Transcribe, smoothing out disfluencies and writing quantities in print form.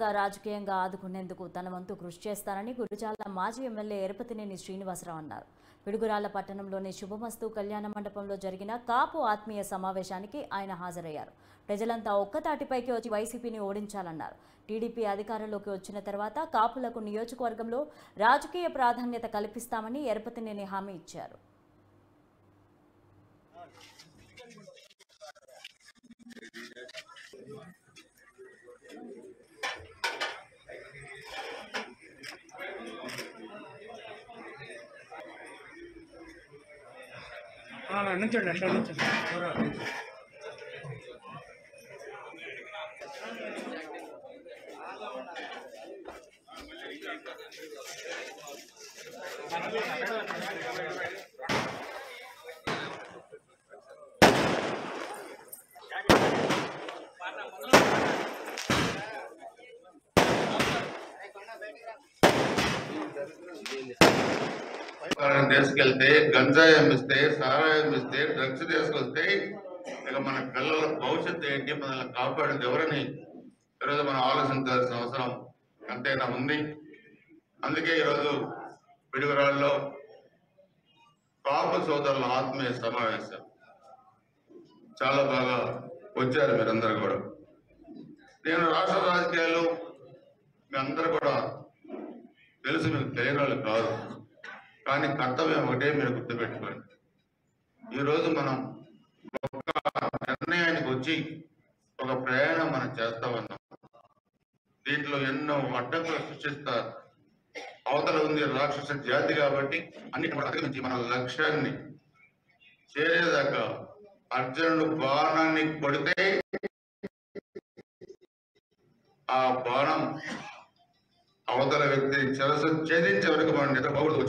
రాజకీయంగా ఆదుకునేందుకు తన వంతు కృషి చేస్తానని గురుజాల మాజీ ఎమ్మెల్యే ఎరపతినేని శ్రీనివాసరావు అన్నారు. పిడుగురాళ్ల పట్టణంలోని శుభమస్తు కళ్యాణ మండపంలో జరిగిన కాపు ఆత్మీయ సమావేశానికి ఆయన హాజరయ్యారు. ప్రజలంతా ఒక్కతాటిపైకి వచ్చి వైసీపీని ఓడించాలన్నారు. టీడీపీ అధికారంలోకి వచ్చిన తర్వాత కాపులకు నియోజకవర్గంలో రాజకీయ ప్రాధాన్యత కల్పిస్తామని ఎరపతినేని హామీ ఇచ్చారు. నుంచండి అట్లా నుంచండి. తీసుకెళ్తే గంజాయి అమ్మిస్తే, సారాయి అమ్మిస్తే, డ్రగ్స్ తీసుకొస్తే ఇక మన పిల్లల భవిష్యత్తు ఏంటి, మనల్ని కాపాడేది ఎవరని ఈరోజు మనం ఆలోచించాల్సిన అవసరం ఎంతైనా ఉంది. అందుకే ఈరోజు పిడుగురాళ్ళలో కాపు సోదరుల ఆత్మీయ సమావేశం చాలా బాగా వచ్చారు మీరందరూ కూడా. నేను రాష్ట్ర రాజకీయాలు మీ అందరూ కూడా తెలుసు, మీకు తెలియని వాళ్ళు కాదు. కానీ కర్తవ్యం ఒకటే మీరు గుర్తుపెట్టుకోండి. ఈరోజు మనం ఒక నిర్ణయానికి వచ్చి ఒక ప్రయాణం మనం చేస్తా ఉన్నాం. దీంట్లో ఎన్నో అడ్డంకులు సృష్టిస్తారు. అవతల ఉంది రాక్షస జాతి కాబట్టి అన్నిటి అధిగమించి మన లక్ష్యాన్ని చేరేదాకా అర్జునుడు బాణాన్ని కొడితే ఆ బాణం అవతల వ్యక్తిని ఛేదించే వరకు మనం నిద్రపోకూడదు.